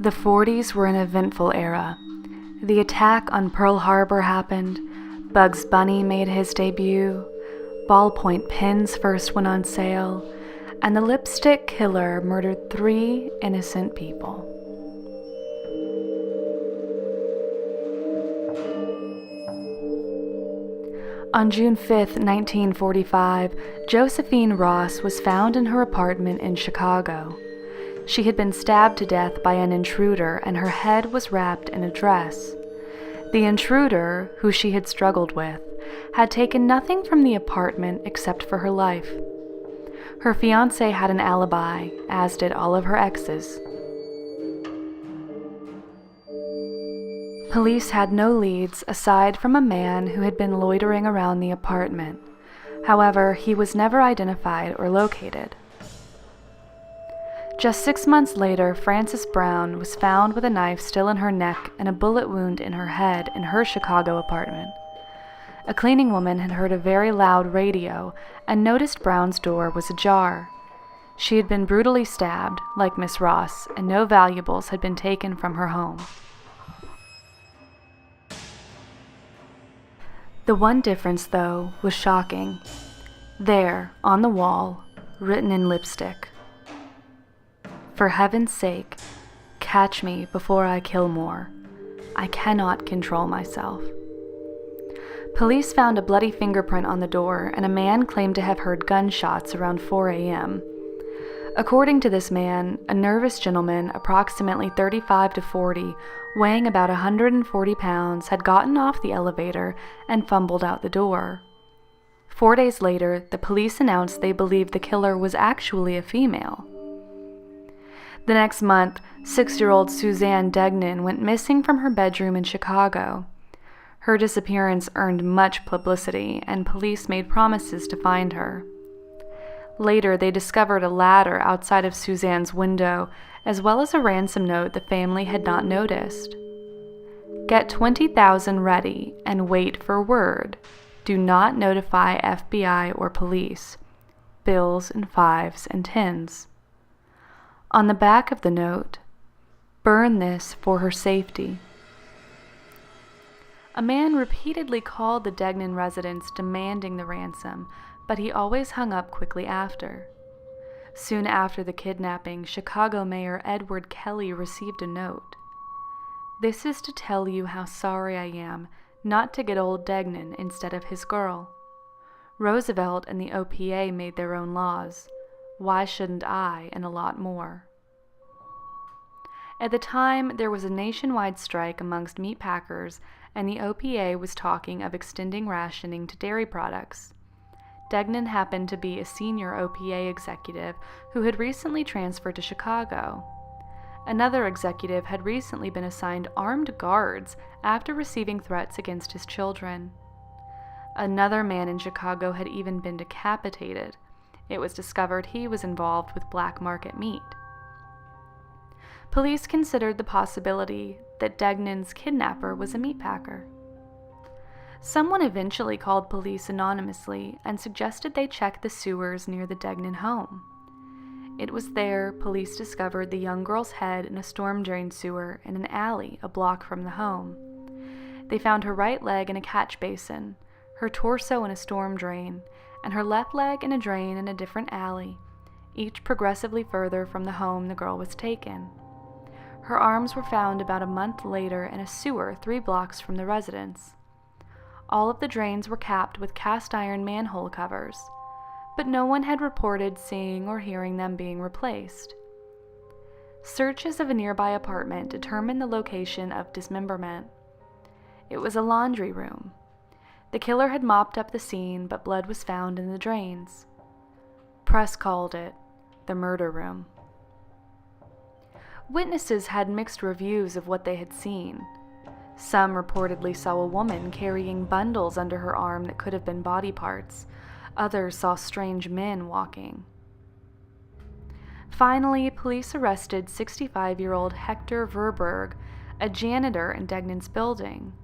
The 40s were an eventful era. The attack on Pearl Harbor happened, Bugs Bunny made his debut, ballpoint pens first went on sale, and the lipstick killer murdered 3 innocent people. On June 5, 1945, Josephine Ross was found in her apartment in Chicago. She had been stabbed to death by an intruder, and her head was wrapped in a dress. The intruder, who she had struggled with, had taken nothing from the apartment except for her life. Her fiancé had an alibi, as did all of her exes. Police had no leads aside from a man who had been loitering around the apartment. However, he was never identified or located. Just 6 months later, Frances Brown was found with a knife still in her neck and a bullet wound in her head in her Chicago apartment. A cleaning woman had heard a very loud radio and noticed Brown's door was ajar. She had been brutally stabbed, like Miss Ross, and no valuables had been taken from her home. The one difference, though, was shocking. There, on the wall, written in lipstick, "For heaven's sake, catch me before I kill more. I cannot control myself." Police found a bloody fingerprint on the door, and a man claimed to have heard gunshots around 4 a.m. According to this man, a nervous gentleman, approximately 35 to 40, weighing about 140 pounds, had gotten off the elevator and fumbled out the door. 4 days later, the police announced they believed the killer was actually a female. The next month, 6-year-old Suzanne Degnan went missing from her bedroom in Chicago. Her disappearance earned much publicity, and police made promises to find her. Later, they discovered a ladder outside of Suzanne's window, as well as a ransom note the family had not noticed. "Get 20,000 ready and wait for word. Do not notify FBI or police. Bills in 5s and 10s. On the back of the note, "Burn this for her safety." A man repeatedly called the Degnan residence demanding the ransom, but he always hung up quickly after. Soon after the kidnapping, Chicago Mayor Edward Kelly received a note. "This is to tell you how sorry I am not to get old Degnan instead of his girl. Roosevelt and the OPA made their own laws. Why shouldn't I, and a lot more?" At the time, there was a nationwide strike amongst meat packers, and the OPA was talking of extending rationing to dairy products. Degnan happened to be a senior OPA executive who had recently transferred to Chicago. Another executive had recently been assigned armed guards after receiving threats against his children. Another man in Chicago had even been decapitated. It was discovered he was involved with black market meat. Police considered the possibility that Degnan's kidnapper was a meatpacker. Someone eventually called police anonymously and suggested they check the sewers near the Degnan home. It was there police discovered the young girl's head in a storm drain sewer in an alley a block from the home. They found her right leg in a catch basin, her torso in a storm drain, and her left leg in a drain in a different alley, each progressively further from the home the girl was taken. Her arms were found about a month later in a sewer 3 blocks from the residence. All of the drains were capped with cast iron manhole covers, but no one had reported seeing or hearing them being replaced. Searches of a nearby apartment determined the location of dismemberment. It was a laundry room. The killer had mopped up the scene, but blood was found in the drains. Press called it the murder room. Witnesses had mixed reviews of what they had seen. Some reportedly saw a woman carrying bundles under her arm that could have been body parts. Others saw strange men walking. Finally, police arrested 65-year-old Hector Verberg, a janitor in Degnan's building.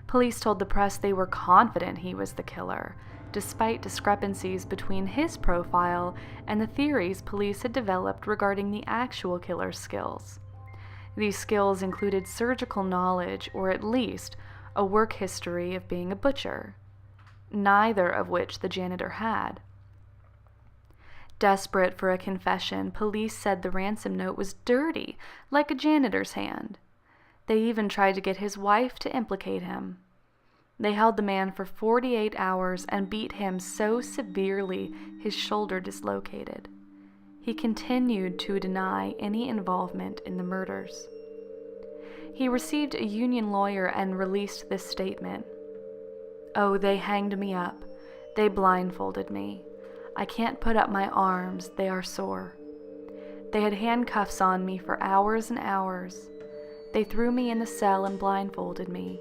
Police told the press they were confident he was the killer, despite discrepancies between his profile and the theories police had developed regarding the actual killer's skills. These skills included surgical knowledge, or at least a work history of being a butcher, neither of which the janitor had. Desperate for a confession, police said the ransom note was dirty, like a janitor's hand. They even tried to get his wife to implicate him. They held the man for 48 hours and beat him so severely his shoulder dislocated. He continued to deny any involvement in the murders. He received a union lawyer and released this statement. "Oh, they hanged me up. They blindfolded me. I can't put up my arms, they are sore. They had handcuffs on me for hours and hours. They threw me in the cell and blindfolded me.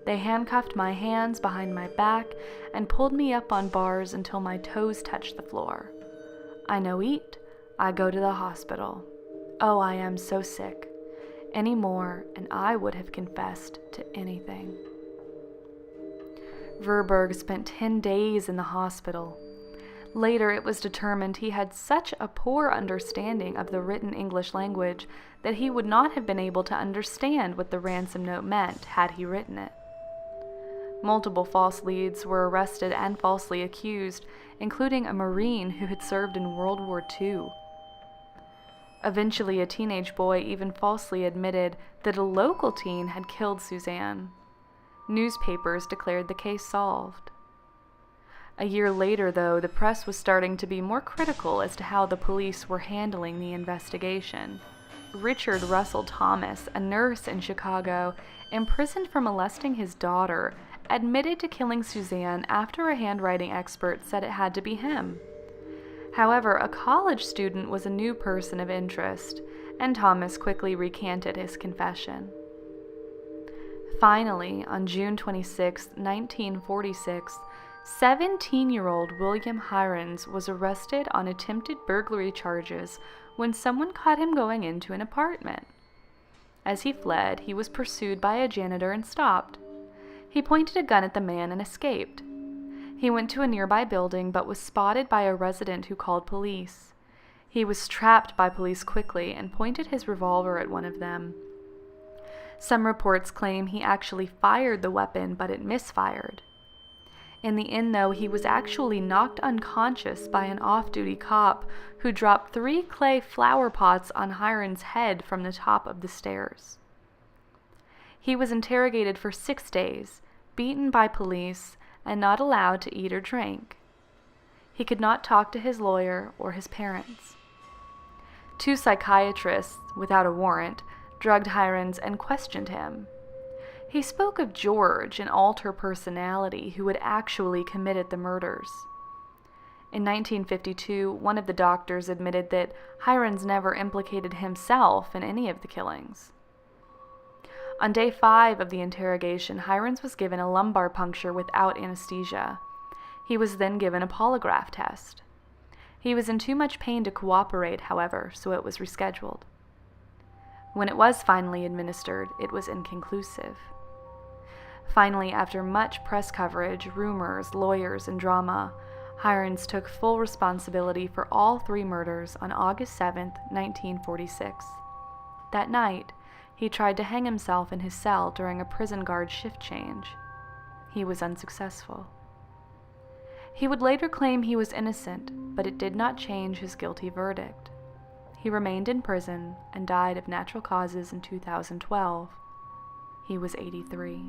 They handcuffed my hands behind my back and pulled me up on bars until my toes touched the floor. I no eat, I go to the hospital. Oh, I am so sick. Any more, and I would have confessed to anything." Verburg spent 10 days in the hospital. Later, it was determined he had such a poor understanding of the written English language that he would not have been able to understand what the ransom note meant had he written it. Multiple false leads were arrested and falsely accused, including a Marine who had served in World War II. Eventually, a teenage boy even falsely admitted that a local teen had killed Suzanne. Newspapers declared the case solved. A year later, though, the press was starting to be more critical as to how the police were handling the investigation. Richard Russell Thomas, a nurse in Chicago, imprisoned for molesting his daughter, admitted to killing Suzanne after a handwriting expert said it had to be him. However, a college student was a new person of interest, and Thomas quickly recanted his confession. Finally, on June 26, 1946, 17-year-old William Hirons was arrested on attempted burglary charges when someone caught him going into an apartment. As he fled, he was pursued by a janitor and stopped. He pointed a gun at the man and escaped. He went to a nearby building but was spotted by a resident who called police. He was trapped by police quickly and pointed his revolver at one of them. Some reports claim he actually fired the weapon, but it misfired. In the end, though, he was actually knocked unconscious by an off-duty cop who dropped 3 clay flower pots on Hirons' head from the top of the stairs. He was interrogated for 6 days, beaten by police, and not allowed to eat or drink. He could not talk to his lawyer or his parents. 2 psychiatrists, without a warrant, drugged Hirons and questioned him. He spoke of George, an alter personality who had actually committed the murders. In 1952, one of the doctors admitted that Hirons never implicated himself in any of the killings. On day 5 of the interrogation, Hirons was given a lumbar puncture without anesthesia. He was then given a polygraph test. He was in too much pain to cooperate, however, so it was rescheduled. When it was finally administered, it was inconclusive. Finally, after much press coverage, rumors, lawyers, and drama, Hirons took full responsibility for all 3 murders on August 7, 1946. That night, he tried to hang himself in his cell during a prison guard shift change. He was unsuccessful. He would later claim he was innocent, but it did not change his guilty verdict. He remained in prison and died of natural causes in 2012. He was 83.